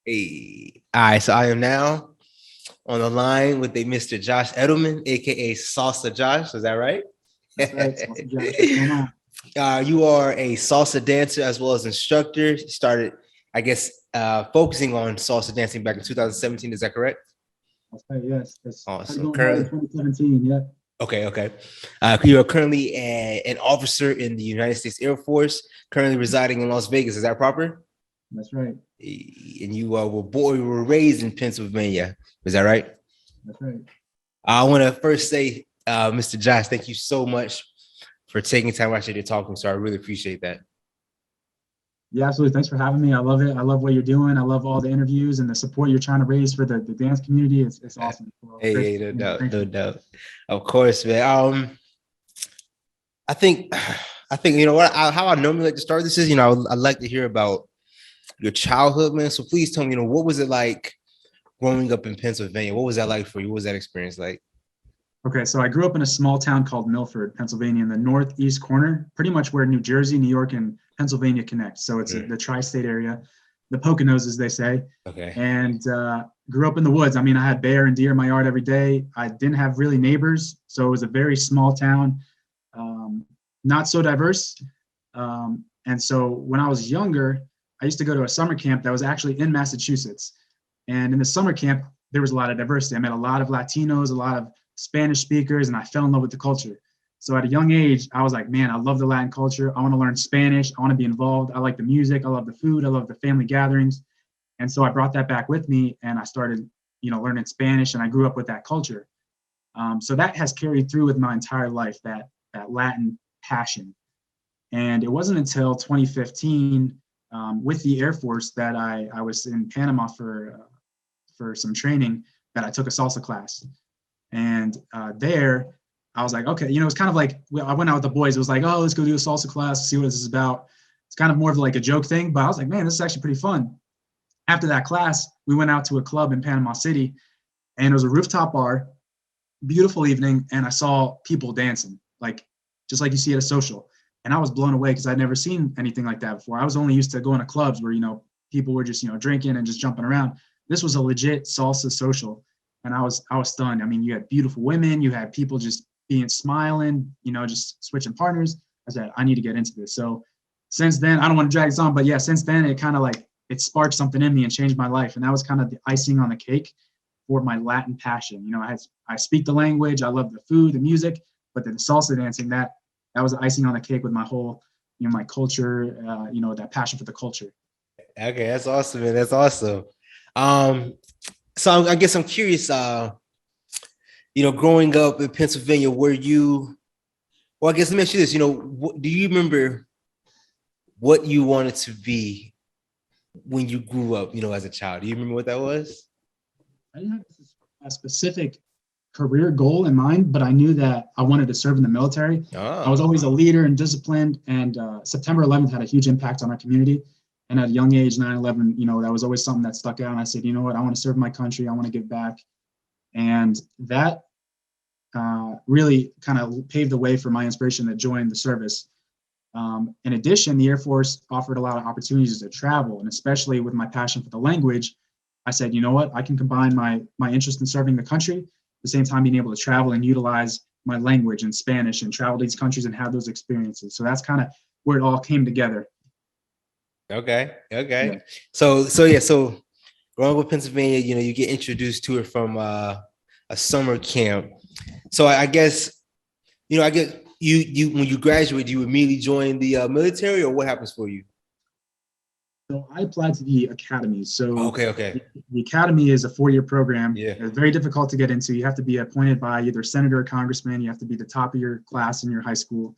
Hey, all right. So I am now on the line with a Mr. Josh Edelman, AKA Salsa Josh. Is that right? That's right. Salsa Josh. What's going on? You are a salsa dancer as well as instructor. You started, I guess, focusing on salsa dancing back in 2017. Is that correct? That's right. Yes. That's started Awesome. going hard in 2017. Yeah. Okay. You are currently an officer in the United States Air Force, currently residing in Las Vegas. Is that proper? That's right. And you were raised in Pennsylvania. Is that right? That's right. I want to first say, Mr. Josh, thank you so much for taking time out to talk to me. So I really appreciate that. Yeah, absolutely. Thanks for having me. I love it. I love what you're doing. I love all the interviews and the support you're trying to raise for the dance community. It's awesome. Well, Hey, grateful, no you know, doubt, no thankful. doubt. Of course, man. I think, I think you know what? How I normally like to start this is, I like to hear about your childhood, man. So please tell me, what was it like growing up in Pennsylvania? What was that like for you? What was that experience like? Okay, so I grew up in a small town called Milford, Pennsylvania, in the northeast corner, pretty much where New Jersey, New York, and Pennsylvania connect. So it's Mm, the tri-state area, the Poconos, as they say. okay. And grew up in the woods. I mean, I had bear and deer in my yard every day. I didn't have really neighbors, so it was a very small town, um, not so diverse. And so when I was younger, I used to go to a summer camp that was actually in Massachusetts. And in the summer camp, there was a lot of diversity. I met a lot of Latinos, a lot of Spanish speakers, and I fell in love with the culture. So at a young age, I was like, man, I love the Latin culture. I want to learn Spanish. I want to be involved. I like the music. I love the food. I love the family gatherings. And so I brought that back with me and I started, learning Spanish and I grew up with that culture. So that has carried through with my entire life, that Latin passion. And it wasn't until 2015 with the Air Force that I was in Panama for some training that I took a salsa class. And there, I was like, okay, it's kind of like I went out with the boys. It was like, oh, let's go do a salsa class, see what this is about. It's kind of more of like a joke thing, but I was like, man, this is actually pretty fun. After that class, we went out to a club in Panama City, and it was a rooftop bar, beautiful evening, and I saw people dancing, like just like you see at a social. And I was blown away because I'd never seen anything like that before. I was only used to going to clubs where people were just drinking and just jumping around. This was a legit salsa social, and I was stunned. I mean, you had beautiful women, you had people just being smiling, just switching partners. I said, I need to get into this. So since then, I don't want to drag this on, but yeah, since then it kind of like it sparked something in me and changed my life, and that was kind of the icing on the cake for my Latin passion. I speak the language, I love the food, the music, but the salsa dancing, that was icing on the cake with my whole, my culture, that passion for the culture. Okay, that's awesome, man. That's awesome. Um, so I guess I'm curious. Growing up in Pennsylvania, were you? Well, I guess let me ask you this. Do you remember what you wanted to be when you grew up? As a child, do you remember what that was? I didn't have a specific career goal in mind, but I knew that I wanted to serve in the military. I was Oh, always a leader and disciplined, and September 11th had a huge impact on our community. And at a young age, 9/11, that was always something that stuck out. And I said, you know what, I want to serve my country. I want to give back. And that really kind of paved the way for my inspiration to join the service. In addition, the Air Force offered a lot of opportunities to travel, and especially with my passion for the language, I said, you know what, I can combine my interest in serving the country, at the same time being able to travel and utilize my language in Spanish and travel to these countries and have those experiences. So that's kind of where it all came together. okay. Yeah. So growing up in Pennsylvania, you get introduced to it from a summer camp. So I guess I get you when you graduate, do you immediately join the military, or what happens for you? So I applied to the academy. So Okay. the academy is a 4-year program. Yeah. It's very difficult to get into. You have to be appointed by either senator or congressman. You have to be the top of your class in your high school,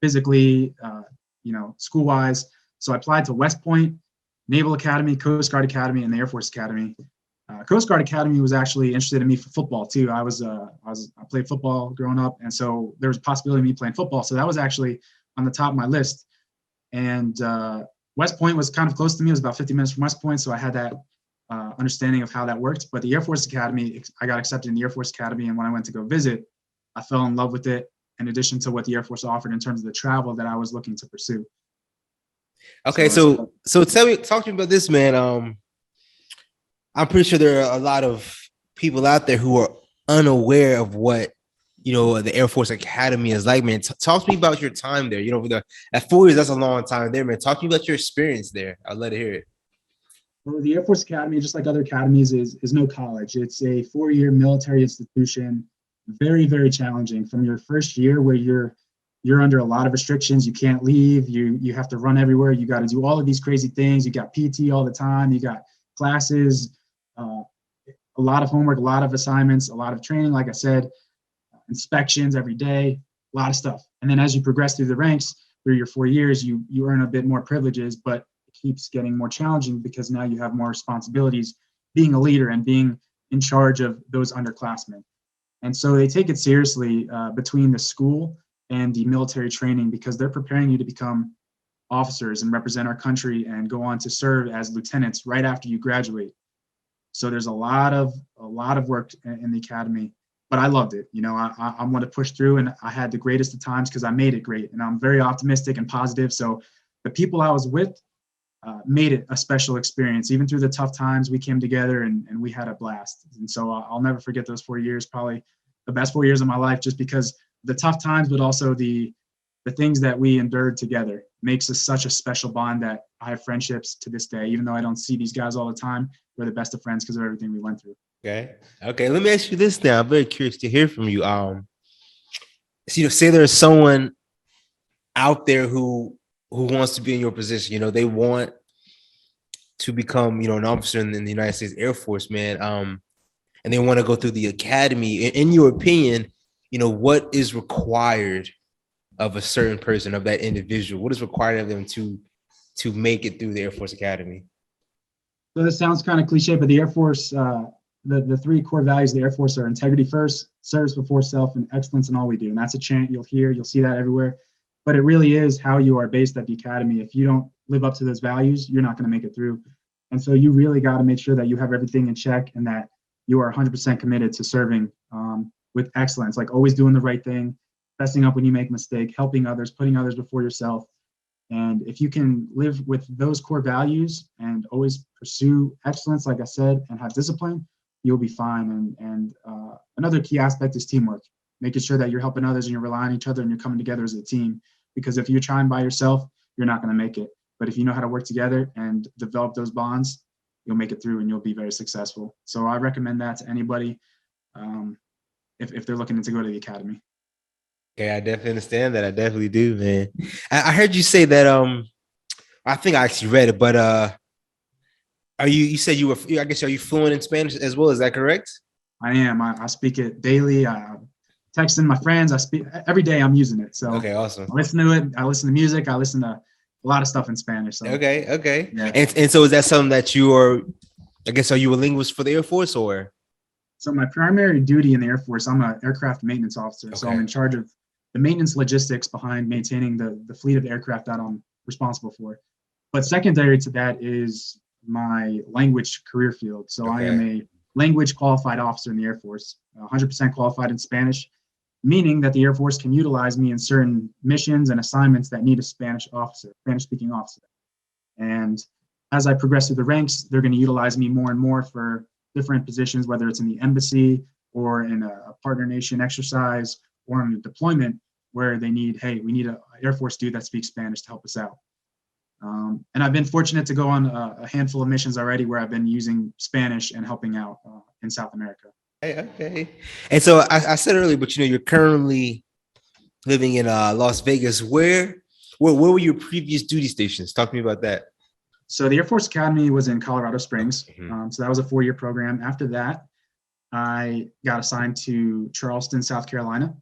physically, school wise. So I applied to West Point, Naval Academy, Coast Guard Academy, and the Air Force Academy. Coast Guard Academy was actually interested in me for football too. I played football growing up, and so there was a possibility of me playing football. So that was actually on the top of my list. And West Point was kind of close to me. It was about 50 minutes from West Point, so I had that understanding of how that worked. But the Air Force Academy, I got accepted in the Air Force Academy, and when I went to go visit, I fell in love with it. In addition to what the Air Force offered in terms of the travel that I was looking to pursue. Okay, So, so tell me, talk to me about this, man. I'm pretty sure there are a lot of people out there who are unaware of what the Air Force Academy is like, man. Talk to me about your time there. At 4 years, that's a long time there, man. Talk to me about your experience there. I'll let it hear it. Well, the Air Force Academy, just like other academies, is no college. It's a 4-year military institution. Very, very challenging from your first year, where you're under a lot of restrictions. You can't leave. You have to run everywhere. You got to do all of these crazy things. You got PT all the time. You got classes, a lot of homework, a lot of assignments, a lot of training. Like I said, inspections every day, a lot of stuff. And then as you progress through the ranks through your 4 years, you earn a bit more privileges, but it keeps getting more challenging because now you have more responsibilities being a leader and being in charge of those underclassmen. And so they take it seriously between the school and the military training, because they're preparing you to become officers and represent our country and go on to serve as lieutenants right after you graduate. So there's a lot of work in the academy, but I loved it. I want to push through, and I had the greatest of times because I made it great, and I'm very optimistic and positive. So the people I was with made it a special experience. Even through the tough times, we came together and we had a blast. And so I'll never forget those 4 years, probably the best 4 years of my life, just because the tough times, but also the things that we endured together makes us such a special bond that I have friendships to this day. Even though I don't see these guys all the time, we're the best of friends because of everything we went through. Okay. Let me ask you this now. I'm very curious to hear from you. Say there's someone out there who wants to be in your position. They want to become, an officer in the United States Air Force, man. And they want to go through the academy. In your opinion, what is required of a certain person, of that individual? What is required of them to make it through the Air Force Academy? So this sounds kind of cliche, but the Air Force, the 3 core values of the Air Force are integrity first, service before self, and excellence in all we do. And that's a chant you'll see that everywhere. But it really is how you are based at the academy. If you don't live up to those values, you're not going to make it through. And so you really got to make sure that you have everything in check and that you are 100% committed to serving with excellence, like always doing the right thing, fessing up when you make a mistake, helping others, putting others before yourself. And if you can live with those core values and always pursue excellence, like I said, and have discipline, you'll be fine. And another key aspect is teamwork, making sure that you're helping others and you're relying on each other and you're coming together as a team. Because if you're trying by yourself, you're not going to make it. But if you know how to work together and develop those bonds, you'll make it through and you'll be very successful. So I recommend that to anybody if they're looking to go to the academy. Okay, I definitely understand that. I definitely do, man. I heard you say that. I think I actually read it, but are you said you were? I guess are you fluent in Spanish as well? Is that correct? I am. I speak it daily. Texting my friends. I speak every day. I'm using it. So okay, awesome. I listen to it. I listen to music. I listen to a lot of stuff in Spanish. So. Okay. Yeah. And so is that something that you are? I guess are you a linguist for the Air Force or? So my primary duty in the Air Force, I'm an aircraft maintenance officer. Okay. So I'm in charge of the maintenance logistics behind maintaining the fleet of aircraft that I'm responsible for. But secondary to that is my language career field. So okay. I am a language qualified officer in the Air Force, 100% qualified in Spanish, meaning that the Air Force can utilize me in certain missions and assignments that need a Spanish-speaking officer. And as I progress through the ranks, they're going to utilize me more and more for different positions, whether it's in the embassy or in a partner nation exercise or in a deployment where they need, hey, we need an Air Force dude that speaks Spanish to help us out. And I've been fortunate to go on a handful of missions already where I've been using Spanish and helping out in South America. Okay. And so I said earlier, but you're currently living in Las Vegas. Where were your previous duty stations? Talk to me about that. So the Air Force Academy was in Colorado Springs. Mm-hmm. So that was a 4-year program. After that, I got assigned to Charleston, South Carolina.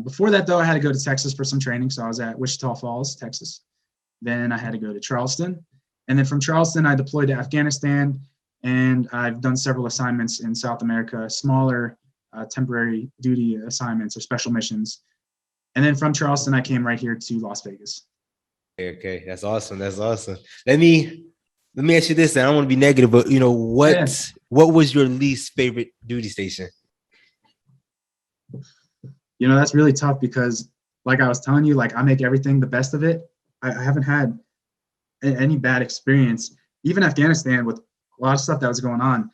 Before that, though, I had to go to Texas for some training. So I was at Wichita Falls, Texas. Then I had to go to Charleston. And then from Charleston, I deployed to Afghanistan. And I've done several assignments in South America, smaller temporary duty assignments or special missions. And then from Charleston, I came right here to Las Vegas. Okay, that's awesome. Let me ask you this. I don't want to be negative, but what was your least favorite duty station? That's really tough because, like I was telling you, like I make everything the best of it. I haven't had any bad experience. Even Afghanistan, with a lot of stuff that was going on.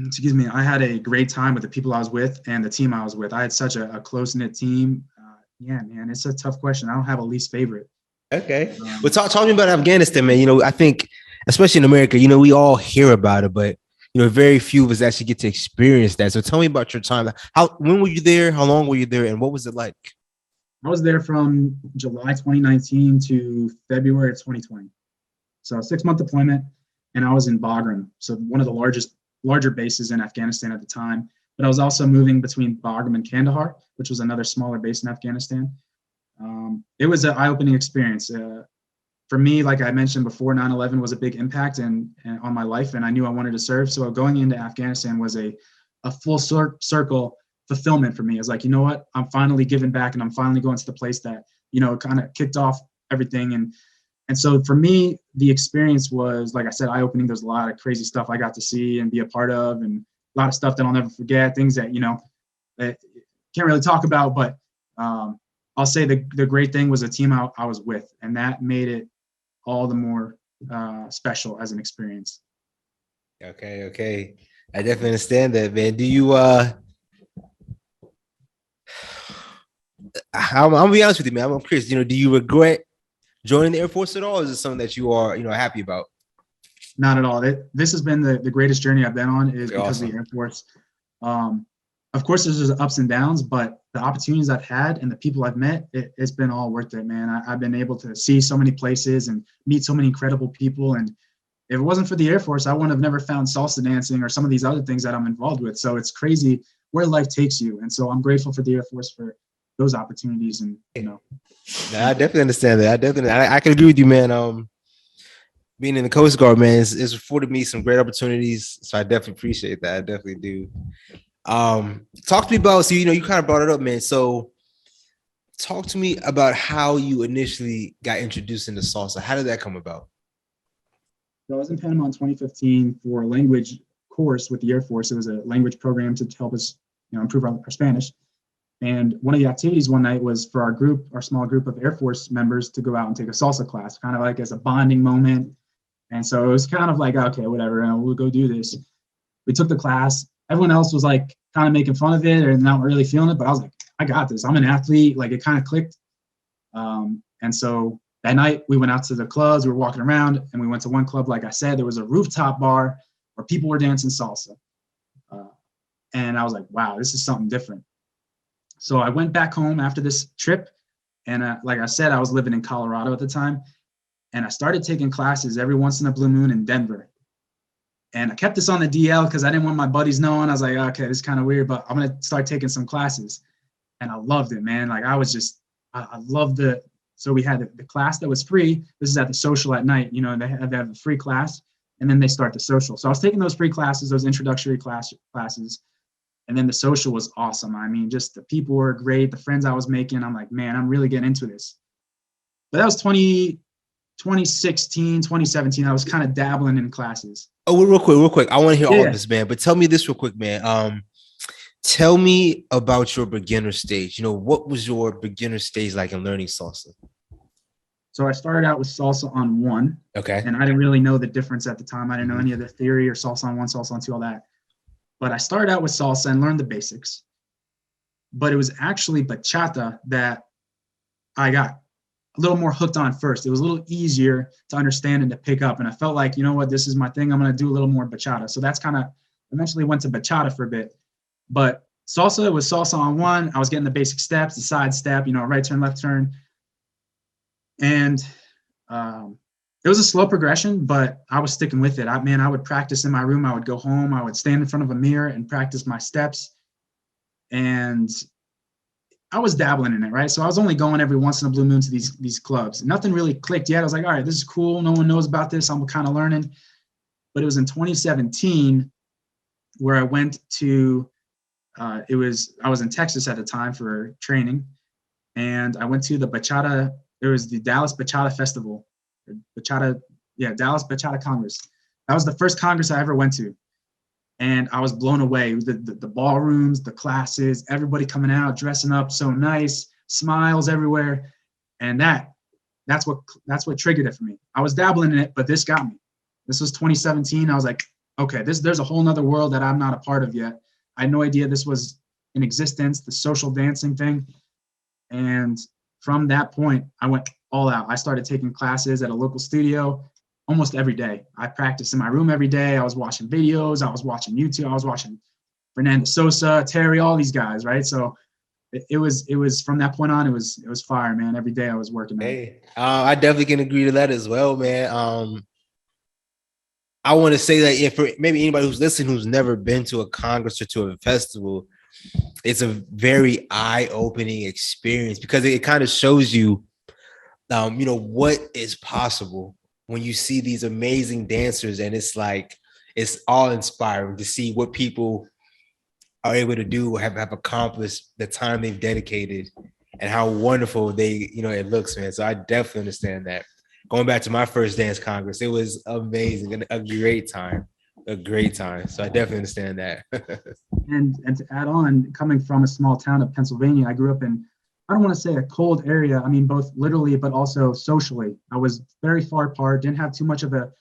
Excuse me. I had a great time with the people I was with and the team I was with. I had such a close-knit team. Yeah, man, it's a tough question. I don't have a least favorite. Okay. Well, talk to me about Afghanistan, man. I think, especially in America, we all hear about it, but very few of us actually get to experience that. So tell me about your time. When were you there? How long were you there? And what was it like? I was there from July 2019 to February of 2020. So 6-month deployment, and I was in Bagram, so one of the larger bases in Afghanistan at the time. But I was also moving between Bagram and Kandahar, which was another smaller base in Afghanistan. It was an eye-opening experience. For me, like I mentioned before, 9/11 was a big impact and on my life, and I knew I wanted to serve. So going into Afghanistan was a full circle fulfillment for me. I was like, you know what? I'm finally giving back, and I'm finally going to the place that, kind of kicked off everything. And so for me, the experience was, like I said, eye-opening. There's a lot of crazy stuff I got to see and be a part of, and a lot of stuff that I'll never forget, things that, that can't really talk about, but I'll say the great thing was the team I was with, and that made it all the more special as an experience. Okay. I definitely understand that, man. Do you I'm gonna be honest with you, man. I'm curious. Do you regret joining the Air Force at all? Or is it something that you are, happy about? Not at all. This has been the greatest journey I've been on is because awesome. of the Air Force. Of course, there's ups and downs, but the opportunities I've had and the people I've met, it's been all worth it, man. I've been able to see so many places and meet so many incredible people. And if it wasn't for the Air Force, I wouldn't have never found salsa dancing or some of these other things that I'm involved with. So it's crazy where life takes you. And so I'm grateful for the Air Force for those opportunities. And, I definitely understand that. I can agree with you, man. Being in the Coast Guard, man, it's afforded me some great opportunities. So I definitely appreciate that. I definitely do. Talk to me about, so, you kind of brought it up, man. So talk to me about how you initially got introduced into salsa. How did that come about? So I was in Panama in 2015 for a language course with the Air Force. It was a language program to help us, improve our Spanish. And one of the activities one night was for our small group of Air Force members to go out and take a salsa class, kind of like as a bonding moment. And so it was kind of like, okay, whatever, we'll go do this. We took the class. Everyone else was like kind of making fun of it or not really feeling it, but I was like, I got this. I'm an athlete. Like it kind of clicked. And so that night we went out to the clubs. We were walking around and we went to one club. Like I said, there was a rooftop bar where people were dancing salsa. And I was like, wow, this is something different. So I went back home after this trip. And like I said, I was living in Colorado at the time. And I started taking classes every once in a blue moon in Denver. And I kept this on the DL because I didn't want my buddies knowing. I was like, okay, this is kind of weird, but I'm going to start taking some classes. And I loved it, man. Like I loved so we had the class that was free. This is at the social at night, they have a free class and then they start the social. So I was taking those free classes, those introductory classes. And then the social was awesome. I mean, just the people were great. The friends I was making, I'm like, man, I'm really getting into this. But that was 2016, 2017. I was kind of dabbling in classes. Oh, real quick. I want to hear all of this, man. But tell me this real quick, man. Tell me about your beginner stage. What was your beginner stage like in learning salsa? So I started out with salsa on 1. Okay. And I didn't really know the difference at the time. I didn't know any of the theory or salsa on 1, salsa on 2, all that. But I started out with salsa and learned the basics. But it was actually bachata that I got a little more hooked on first. It was a little easier to understand and to pick up. And I felt like, you know what, this is my thing. I'm going to do a little more bachata. So that's kind of eventually went to bachata for a bit. But salsa was salsa on 1. I was getting the basic steps, the side step, right turn, left turn. And it was a slow progression, but I was sticking with it. I would practice in my room. I would go home. I would stand in front of a mirror and practice my steps. And I was dabbling in it, right? So I was only going every once in a blue moon to these clubs. Nothing really clicked yet. I was like, all right, this is cool. No one knows about this. I'm kind of learning. But it was in 2017 where I went to, I was in Texas at the time for training. And I went to the bachata. There was the Dallas Bachata Festival. Dallas Bachata Congress. That was the first Congress I ever went to. And I was blown away. The ballrooms, the classes, everybody coming out, dressing up so nice, smiles everywhere. And that's what triggered it for me. I was dabbling in it, but this got me. This was 2017. I was like, okay, there's a whole nother world that I'm not a part of yet. I had no idea this was in existence, the social dancing thing. And from that point, I went all out. I started taking classes at a local studio almost every day. I practiced in my room every day. I was watching videos. I was watching YouTube. I was watching Fernando Sosa, Terry, all these guys, right? So it was from that point on, it was fire, man. Every day I was working out. Hey, I definitely can agree to that as well, man. I want to say that if for maybe anybody who's listening who's never been to a congress or to a festival, it's a very eye-opening experience because it kind of shows you, what is possible when you see these amazing dancers, and it's like it's all inspiring to see what people are able to do, have accomplished, the time they've dedicated, and how wonderful it looks, man. So I definitely understand that. Going back to my first dance congress, it was amazing and a great time, a great time. So I definitely understand that. And to add on, coming from a small town of Pennsylvania, I grew up in, I don't want to say a cold area. I mean, both literally, but also socially. I was very far apart, didn't have too much of that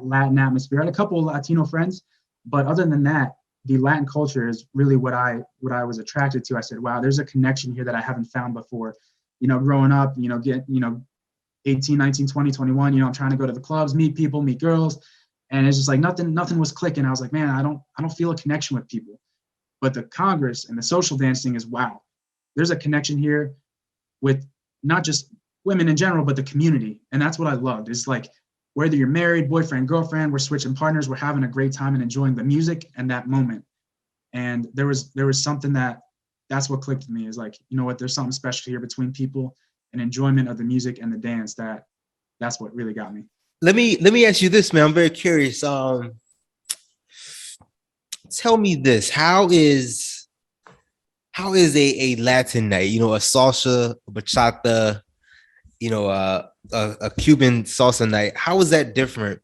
Latin atmosphere. I had a couple of Latino friends, but other than that, the Latin culture is really what I was attracted to. I said, wow, there's a connection here that I haven't found before. Growing up, 18, 19, 20, 21, I'm trying to go to the clubs, meet people, meet girls. And it's just like nothing was clicking. I was like, man, I don't feel a connection with people. But the Congress and the social dancing is, wow, there's a connection here with not just women in general, but the community. And that's what I loved. It's like, whether you're married, boyfriend, girlfriend, we're switching partners, we're having a great time and enjoying the music and that moment. And there was something that's what clicked with me, is like, you know what, there's something special here between people and enjoyment of the music and the dance. That's what really got me. Let me ask you this, man. I'm very curious. Tell me this: how is a Latin night? A salsa, a bachata, a Cuban salsa night. How is that different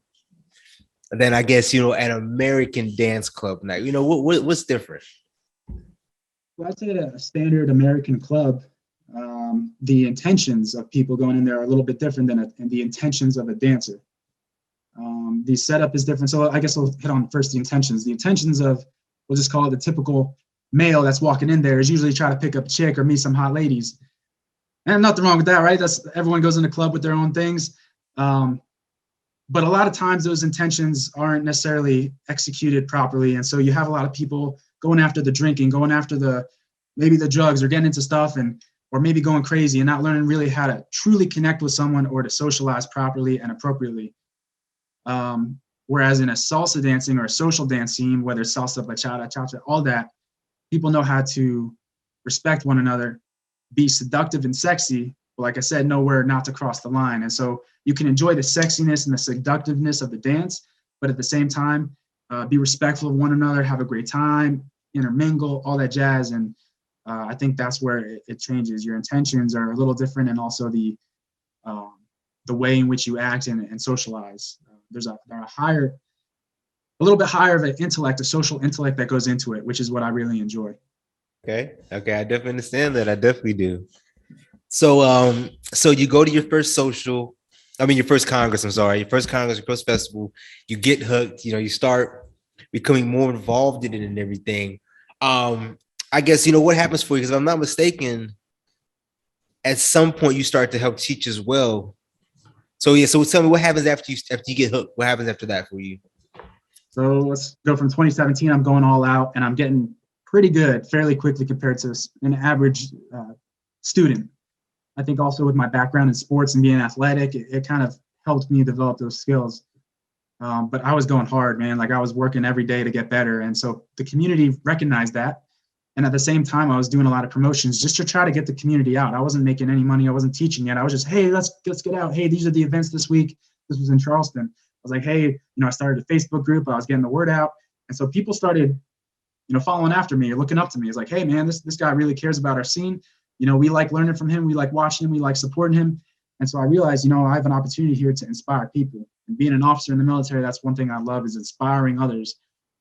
than, I guess, an American dance club night? What's different? Well, I'd say at a standard American club, the intentions of people going in there are a little bit different than the intentions of a dancer. The setup is different. So I guess I'll hit on first the intentions. The intentions of, we'll just call it the typical male that's walking in there, is usually try to pick up a chick or meet some hot ladies. And nothing wrong with that, right? Everyone goes in the club with their own things. But a lot of times those intentions aren't necessarily executed properly. And so you have a lot of people going after the drinking, going after maybe the drugs, or getting into stuff, or maybe going crazy and not learning really how to truly connect with someone or to socialize properly and appropriately. Whereas in a salsa dancing or a social dance scene, whether it's salsa, bachata, cha-cha, all that, people know how to respect one another, be seductive and sexy, but like I said, know where not to cross the line. And so you can enjoy the sexiness and the seductiveness of the dance, but at the same time, be respectful of one another, have a great time, intermingle, all that jazz. And I think that's where it changes. Your intentions are a little different, and also the way in which you act and socialize. There's a little bit higher of an intellect, a social intellect that goes into it, which is what I really enjoy. Okay, I definitely understand that. I definitely do. So you go to your first your first Congress, your first Congress, your first festival, you get hooked, you start becoming more involved in it and everything. I guess, what happens for you, because if I'm not mistaken, at some point you start to help teach as well. So tell me, what happens after you get hooked? What happens after that for you? So let's go from 2017, I'm going all out and I'm getting pretty good fairly quickly compared to an average student. I think also with my background in sports and being athletic, it kind of helped me develop those skills. But I was going hard, man. Like, I was working every day to get better. And so the community recognized that. And at the same time, I was doing a lot of promotions just to try to get the community out. I wasn't making any money. I wasn't teaching yet. I was just, hey, let's get out. Hey, these are the events this week. This was in Charleston. I was like, hey, I started a Facebook group. I was getting the word out. And so people started, following after me or looking up to me. It's like, hey, man, this guy really cares about our scene. We like learning from him. We like watching him. We like supporting him. And so I realized, I have an opportunity here to inspire people. And being an officer in the military, that's one thing I love, is inspiring others.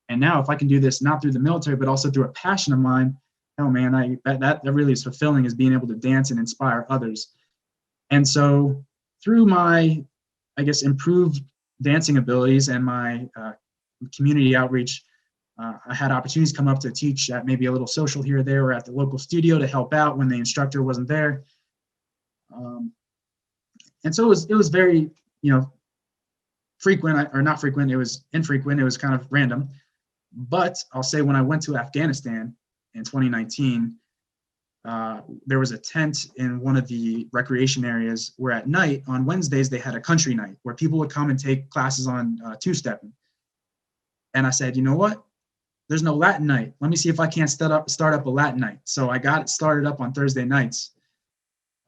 And now if I can do this not through the military, but also through a passion of mine, oh man, that really is fulfilling, is being able to dance and inspire others. And so through my, I guess, improved dancing abilities and my community outreach, I had opportunities come up to teach at maybe a little social here or there, or at the local studio to help out when the instructor wasn't there. And so it was very, frequent, or not frequent. It was infrequent. It was kind of random. But I'll say when I went to Afghanistan in 2019, there was a tent in one of the recreation areas where at night on Wednesdays they had a country night where people would come and take classes on two-stepping. And I said, you know what? There's no Latin night. Let me see if I can't start up a Latin night. So I got it started up on Thursday nights.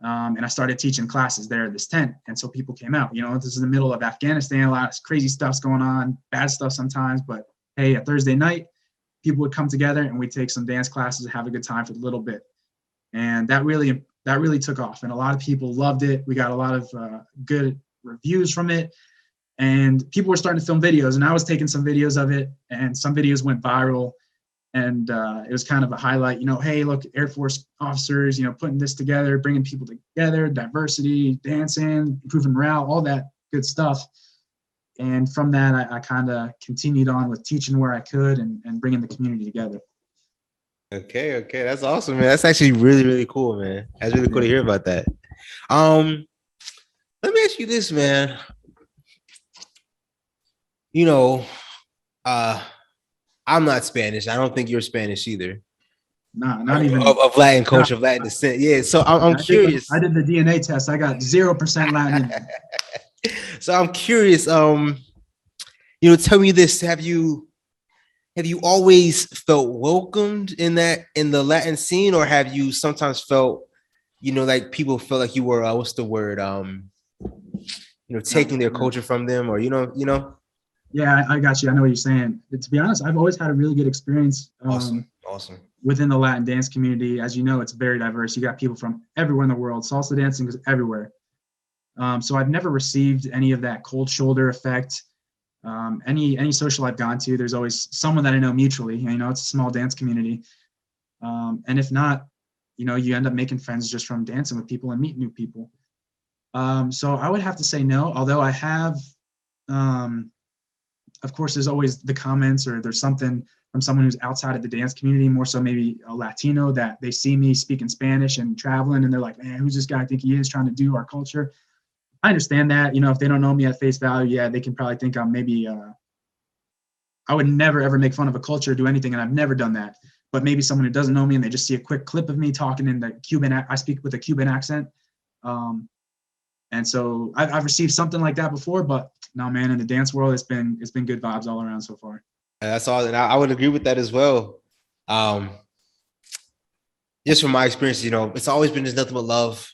And I started teaching classes there at this tent. And so people came out. This is the middle of Afghanistan. A lot of crazy stuff's going on, bad stuff sometimes. But hey, a Thursday night, people would come together and we'd take some dance classes and have a good time for a little bit. And that really took off. And a lot of people loved it. We got a lot of good reviews from it. And people were starting to film videos. And I was taking some videos of it. And some videos went viral. And it was kind of a highlight, hey, look, Air Force officers, putting this together, bringing people together, diversity, dancing, improving morale, all that good stuff. And from that, I kind of continued on with teaching where I could and bringing the community together. Okay. That's awesome, man. That's actually really, really cool, man. That's really cool to hear about that. Let me ask you this, man. I'm not Spanish. I don't think you're Spanish either. Nah, not even of Latin culture, of Latin descent. Yeah. So I'm curious. I did the DNA test. I got 0% Latin. So I'm curious. Tell me this: Have you always felt welcomed in the Latin scene, or have you sometimes felt, like people felt like you were what's the word? Taking their culture from them, or Yeah, I got you. I know what you're saying. To be honest, I've always had a really good experience. Awesome. Within the Latin dance community. As you know, it's very diverse. You got people from everywhere in the world. Salsa dancing is everywhere. So I've never received any of that cold shoulder effect. Any social I've gone to, there's always someone that I know mutually. It's a small dance community. And if not, you end up making friends just from dancing with people and meet new people. So I would have to say no, although I have, of course, there's always the comments, or there's something from someone who's outside of the dance community, more so maybe a Latino, that they see me speaking Spanish and traveling, and they're like, man, who's this guy I think he is, trying to do our culture? I understand that, if they don't know me at face value, yeah, they can probably think I'm maybe, I would never ever make fun of a culture or do anything, and I've never done that. But maybe someone who doesn't know me and they just see a quick clip of me talking in the Cuban, I speak with a Cuban accent. And so I've received something like that before, but no, man, in the dance world, it's been good vibes all around so far. That's all, and I would agree with that as well. Just from my experience, it's always been just nothing but love.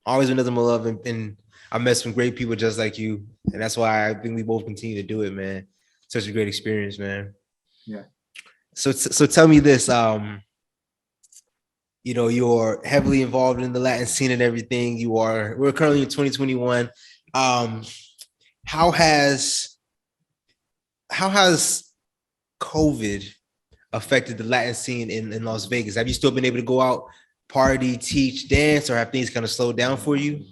Always been nothing but love, and I met some great people just like you, and that's why I think we both continue to do it, man. Such a great experience, man. Yeah. So tell me this, you're heavily involved in the Latin scene and everything. We're currently in 2021. How has COVID affected the Latin scene in Las Vegas? Have you still been able to go out, party, teach, dance, or have things kind of slowed down for you?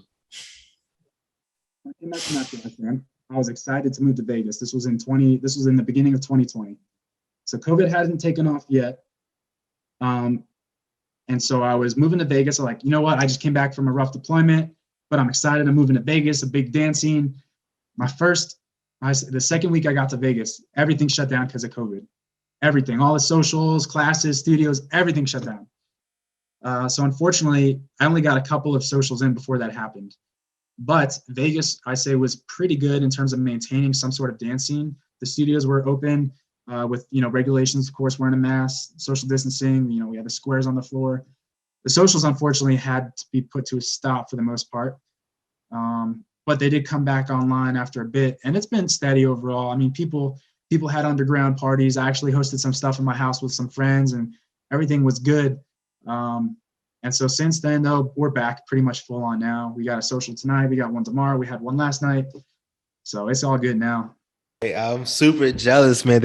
I was excited to move to Vegas. This was in the beginning of 2020. So COVID hadn't taken off yet. And so I was moving to Vegas. I'm like, you know what? I just came back from a rough deployment, but I'm excited. I'm moving to Vegas, a big dance scene. The second week I got to Vegas, everything shut down because of COVID. Everything, all the socials, classes, studios, everything shut down. So unfortunately, I only got a couple of socials in before that happened. But Vegas, I say, was pretty good in terms of maintaining some sort of dance scene. The studios were open with, regulations, of course, wearing a mask, social distancing. We had the squares on the floor. The socials, unfortunately, had to be put to a stop for the most part. But they did come back online after a bit, and it's been steady overall. I mean, people had underground parties. I actually hosted some stuff in my house with some friends, and everything was good. And so since then, though, we're back pretty much full on now. We got a social tonight. We got one tomorrow. We had one last night. So it's all good now. Hey, I'm super jealous, man.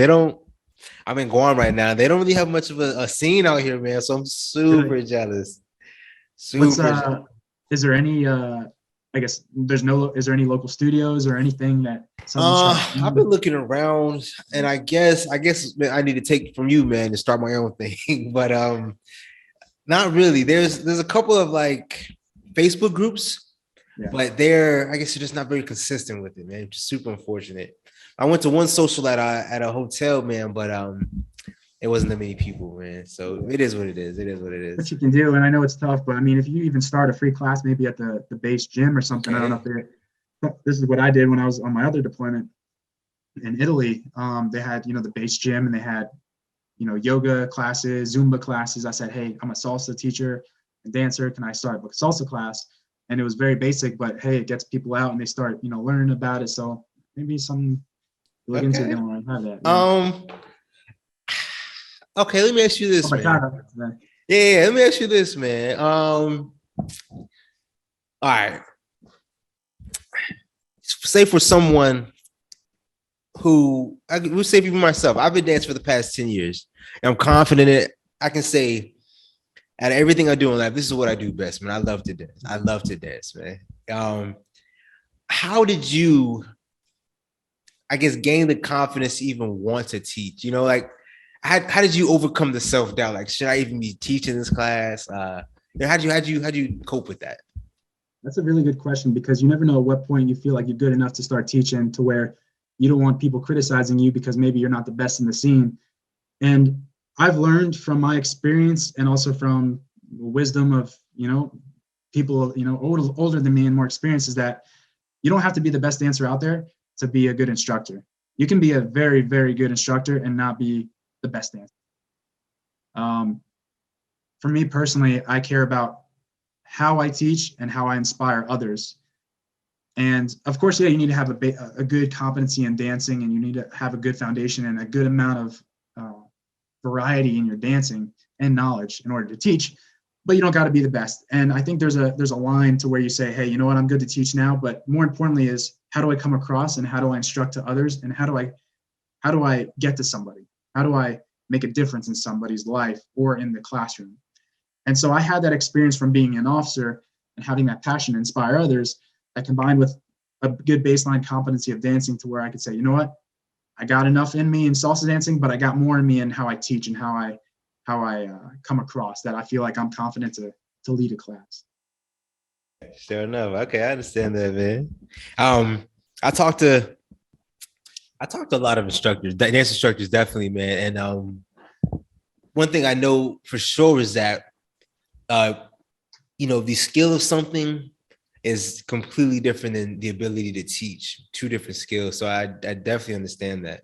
I'm in Guam right now. They don't really have much of a scene out here, man. So I'm super jealous. Is there any I guess is there any local studios or anything that someone started? I've been looking around, and I guess man, I need to take from you, man, to start my own thing. But not really. There's a couple of like Facebook groups, Yeah. but I guess you're just not very consistent with it, man. Which is super unfortunate. I went to one social at a hotel, man, but it wasn't that many people, man. So it is what it is. It is what it What is. you can do, and I know it's tough, but I mean, if you even start a free class, maybe at the base gym or something. I don't know Okay. if this is what I did when I was on my other deployment in Italy. They had, the base gym, and they had, yoga classes, Zumba classes. I said, hey, I'm a salsa teacher and dancer. Can I start a salsa class? And it was very basic, but hey, it gets people out and they start, learning about it. So maybe some look into if they Okay. don't have that. Yeah. Okay, let me ask you Oh, this, man. bachata. Yeah, let me ask you this, man. All right. Say for someone who I would say for myself, I've been dancing for the past 10 years. And I'm confident that I can say out of everything I do in life, this is what I do best, man. I love to dance. I love to dance, man. How did you, I guess, gain the confidence to even want to teach? Like how did you overcome the self-doubt? Like, should I even be teaching this class? How'd you cope with that? That's a really good question, because you never know at what point you feel like you're good enough to start teaching, to where you don't want people criticizing you because maybe you're not the best in the scene. And I've learned from my experience, and also from wisdom of, people, older than me and more experience, is that you don't have to be the best dancer out there to be a good instructor. You can be a very, very good instructor and not be the best dancer. For me personally, I care about how I teach and how I inspire others. And of course, yeah, you need to have a good competency in dancing, and you need to have a good foundation and a good amount of variety in your dancing and knowledge in order to teach. But you don't got to be the best. And I think there's a line to where you say, hey, you know what, I'm good to teach now. But more importantly is, how do I come across, and how do I instruct to others, and how do I get to somebody? How do I make a difference in somebody's life or in the classroom? And so I had that experience from being an officer and having that passion to inspire others, that combined with a good baseline competency of dancing, to where I could say, you know what, I got enough in me in salsa dancing, but I got more in me in how I teach and how I come across, that I feel like I'm confident to lead a class. Sure enough. Okay, I understand that, man. Um, I talked to a lot of instructors, dance instructors, definitely, man. And one thing I know for sure is that uh, the skill of something is completely different than the ability to teach. Two different skills. So I definitely understand that.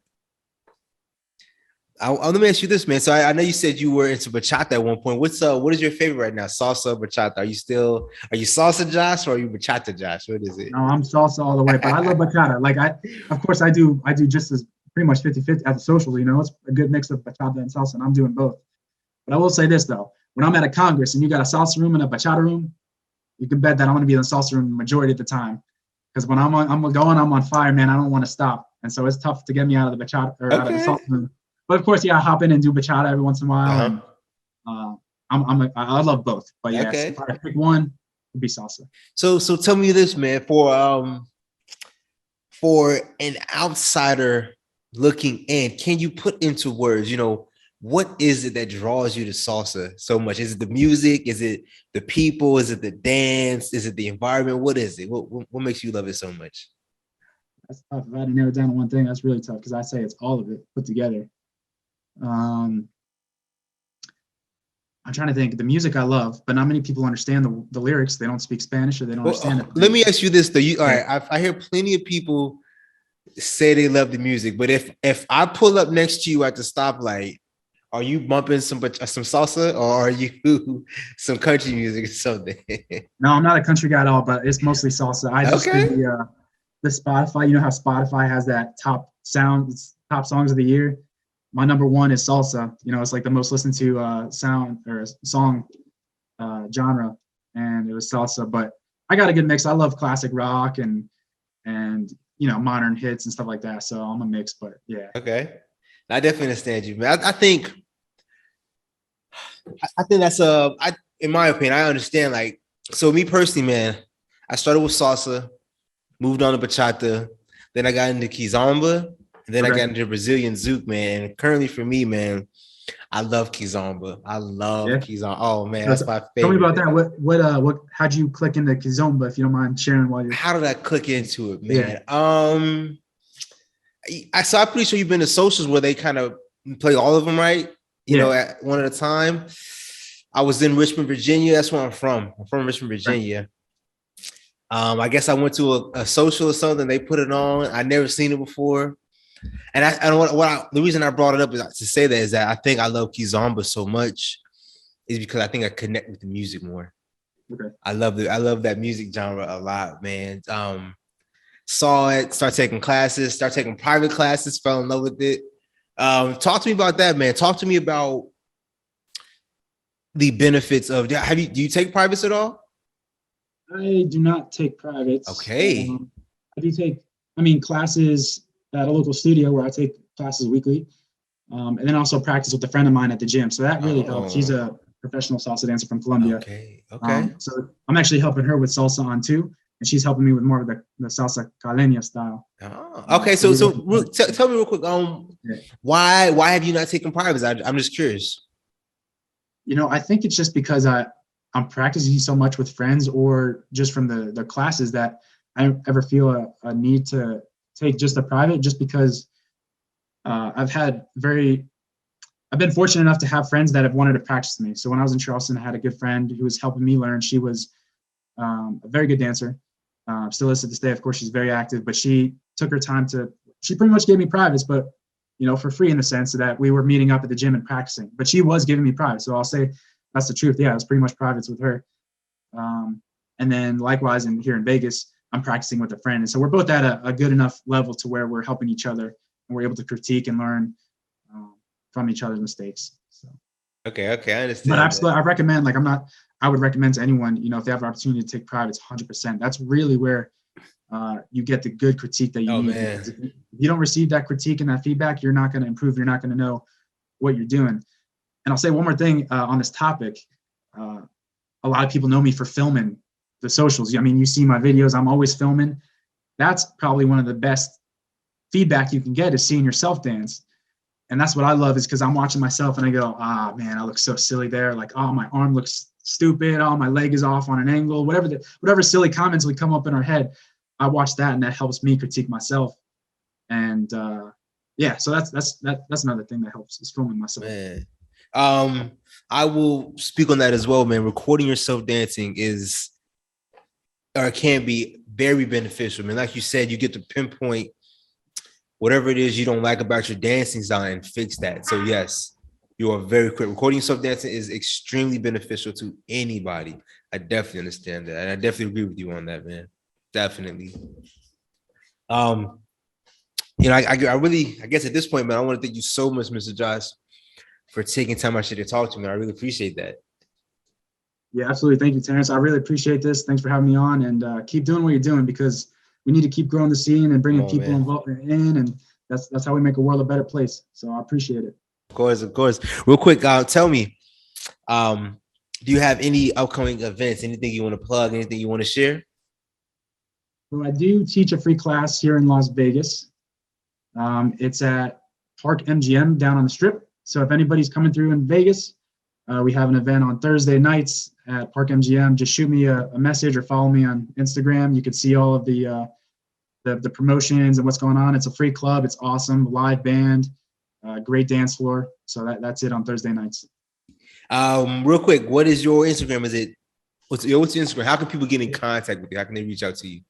Let me ask you this, man. So I know you said you were into bachata at one point. What is your favorite right now? Salsa, bachata? Are you salsa Josh, or are you bachata Josh? What is it? No, I'm salsa all the way, but I love bachata. Like, of course I do just as pretty much 50-50 at the social, it's a good mix of bachata and salsa, and I'm doing both. But I will say this though, when I'm at a Congress and you got a salsa room and a bachata room, you can bet that I'm going to be in the salsa room the majority of the time. Because when I'm on fire, man. I don't want to stop, and so it's tough to get me out of the bachata or out of the Okay. salsa room. But of course, yeah, I hop in and do bachata every once in a while, Uh-huh. and I love both. But yes, Okay. if I pick one, it'd be salsa. So tell me this, man, for an outsider looking in, can you put into words, what is it that draws you to salsa so much? Is it the music? Is it the people? Is it the dance? Is it the environment? What is it? What makes you love it so much? That's tough. If I had to narrow it down to one thing, that's really tough, because I say it's all of it put together. I'm trying to think. The music I love, but not many people understand the lyrics. They don't speak Spanish, or they don't understand it. Let me ask you this though. All right, I hear plenty of people say they love the music, but if I pull up next to you at the stoplight, are you bumping some salsa, or are you some country music or something? No, I'm not a country guy at all, but it's mostly salsa. I just Okay. do the Spotify. You know how Spotify has that top songs of the year? My number one is salsa. It's like the most listened to sound or song genre, and it was salsa. But I got a good mix. I love classic rock and modern hits and stuff like that. So I'm a mix, but yeah. Okay. I definitely understand you, man. I think that's in my opinion, I understand. Like, so me personally, man, I started with salsa, moved on to bachata, then I got into kizomba, and then I got into Brazilian zouk, man. And currently for me, man, I love kizomba. I love Yeah. kizomba. Oh man, So that's my tell me favorite. about that. What how'd you click into kizomba, if you don't mind sharing while you're How did I click into it, yeah. man? I'm pretty sure you've been to socials where they kind of play all of them, right? You know, Yeah. at one at a time. I was in Richmond, Virginia. That's where I'm from. I'm from Richmond, Right. Virginia. I guess I went to a social or something. They put it on. I never seen it before. And the reason I brought it up is to say that is that I think I love Kizomba so much is because I think I connect with the music more. Okay. I love that music genre a lot, man. Saw it, start taking classes, start taking private classes, fell in love with it. Talk to me about that, man. Talk to me about the benefits of do you take privates at all? I do not take privates. Okay. I do take, classes at a local studio where I take classes weekly, and then also practice with a friend of mine at the gym. So that really helps. She's a professional salsa dancer from Colombia. Okay. So I'm actually helping her with salsa on too, and she's helping me with more of the salsa caleña style. Okay. So tell me real quick. Why have you not taken privates? I'm just curious. I think it's just because I'm practicing so much with friends or just from the classes that I don't ever feel a need to take just a private, just because I've been fortunate enough to have friends that have wanted to practice with me. So when I was in Charleston, I had a good friend who was helping me learn. She was a very good dancer. Still is to this day. Of course, she's very active, but she took her time she pretty much gave me privates, but for free in the sense that we were meeting up at the gym and practicing. But she was giving me privates. So I'll say that's the truth. Yeah, it was pretty much privates with her. And then likewise, here in Vegas, I'm practicing with a friend. And so we're both at a good enough level to where we're helping each other and we're able to critique and learn from each other's mistakes. So. Okay, I understand. But I recommend, I would recommend to anyone, if they have an opportunity to take privates, 100%. That's really where you get the good critique that you need. Man. If you don't receive that critique and that feedback, you're not going to improve. You're not going to know what you're doing. And I'll say one more thing on this topic. A lot of people know me for filming the socials. You see my videos. I'm always filming. That's probably one of the best feedback you can get is seeing yourself dance. And that's what I love is because I'm watching myself and I go, man, I look so silly there. Like, my arm looks stupid. My leg is off on an angle. Whatever silly comments would come up in our head, I watch that and that helps me critique myself. And so that's another thing that helps is filming myself. Man. I will speak on that as well, man. Recording yourself dancing can be very beneficial, man. Like you said, you get to pinpoint whatever it is you don't like about your dancing style and fix that. So yes, you are very quick. Recording yourself dancing is extremely beneficial to anybody. I definitely understand that. And I definitely agree with you on that, man. Definitely. I guess at this point, man, I want to thank you so much, Mr. Josh, for taking time out to talk to me. I really appreciate that. Yeah, absolutely. Thank you, Terrence. I really appreciate this. Thanks for having me on, and keep doing what you're doing because we need to keep growing the scene and bringing people involved in, and that's how we make a world a better place. So I appreciate it. Of course. Real quick, tell me, do you have any upcoming events? Anything you want to plug? Anything you want to share? So I do teach a free class here in Las Vegas. It's at Park MGM down on the Strip. So if anybody's coming through in Vegas, we have an event on Thursday nights at Park MGM. Just shoot me a message or follow me on Instagram. You can see all of the promotions and what's going on. It's a free club. It's awesome. Live band, great dance floor. So that's it on Thursday nights. Real quick, what is your Instagram? What's your Instagram? How can people get in contact with you? How can they reach out to you?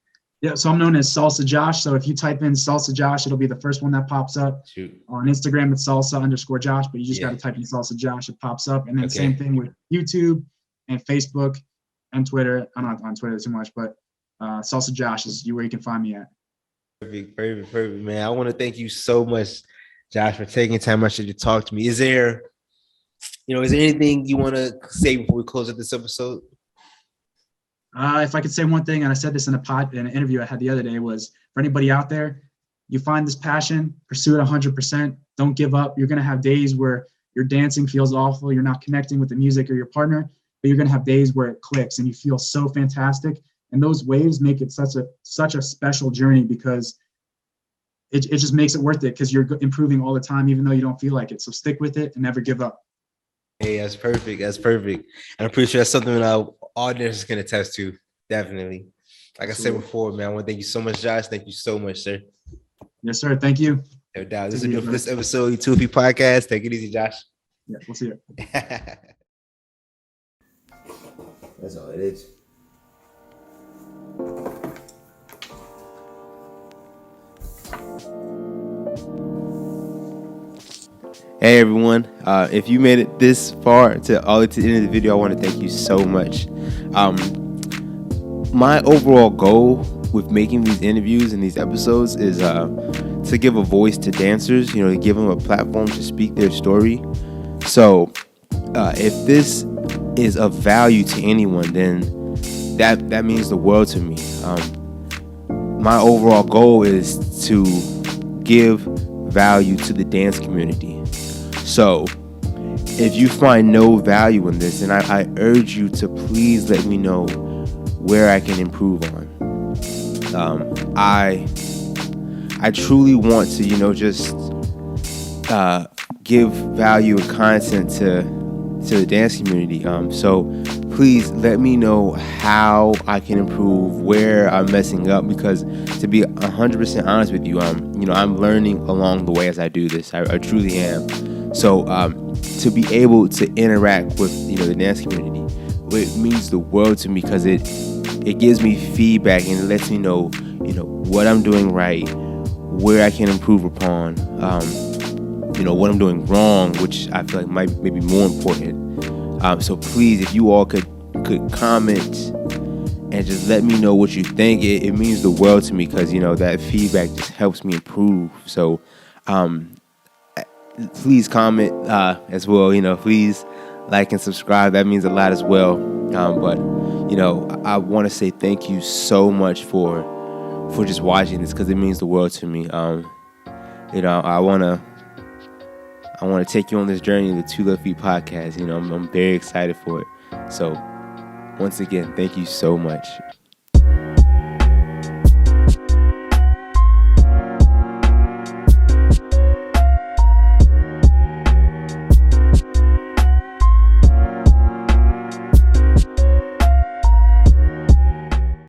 Yeah, so I'm known as Salsa Josh. So if you type in Salsa Josh, it'll be the first one that pops up. Shoot. On Instagram, it's Salsa_Josh, but you just got to type in Salsa Josh, it pops up. And then same thing with YouTube and Facebook and Twitter. I'm not on Twitter too much, but Salsa Josh is where you can find me at. Perfect, man. I want to thank you so much, Josh, for taking time out to talk to me. Is there anything you want to say before we close up this episode? If I could say one thing, and I said this in an interview I had the other day, was for anybody out there, you find this passion, pursue it 100%. Don't give up. You're going to have days where your dancing feels awful. You're not connecting with the music or your partner, but you're going to have days where it clicks and you feel so fantastic. And those waves make it such a special journey, because it just makes it worth it, because you're improving all the time, even though you don't feel like it. So stick with it and never give up. Hey, that's perfect. That's perfect. And I'm pretty sure that's something that all dancers can attest to. Definitely. Like I said before, man, I want to thank you so much, Josh. Thank you so much, sir. Yes, sir. Thank you. No doubt. This is it for this episode of the 2 Podcast. Take it easy, Josh. Yeah, we'll see you. That's all it is. Hey everyone, if you made it this far to the end of the video, I want to thank you so much. My overall goal with making these interviews and these episodes is to give a voice to dancers, to give them a platform to speak their story. So if this is of value to anyone, then that means the world to me. My overall goal is to give value to the dance community. So if you find no value in this, then I urge you to please let me know where I can improve on. I truly want to, just give value and content to the dance community. So please let me know how I can improve, where I'm messing up, because to be 100% honest with you, I'm learning along the way as I do this. I truly am. So to be able to interact with the dance community, it means the world to me, because it gives me feedback and it lets me know what I'm doing right, where I can improve upon, what I'm doing wrong, which I feel like might maybe more important. So please, if you all could comment and just let me know what you think, it means the world to me, because that feedback just helps me improve. So please comment as well. Please like and subscribe. That means a lot as well. But I want to say thank you so much for just watching this, because it means the world to me. I want to take you on this journey of the 2 Left Feet Podcast. I'm very excited for it. So once again, thank you so much.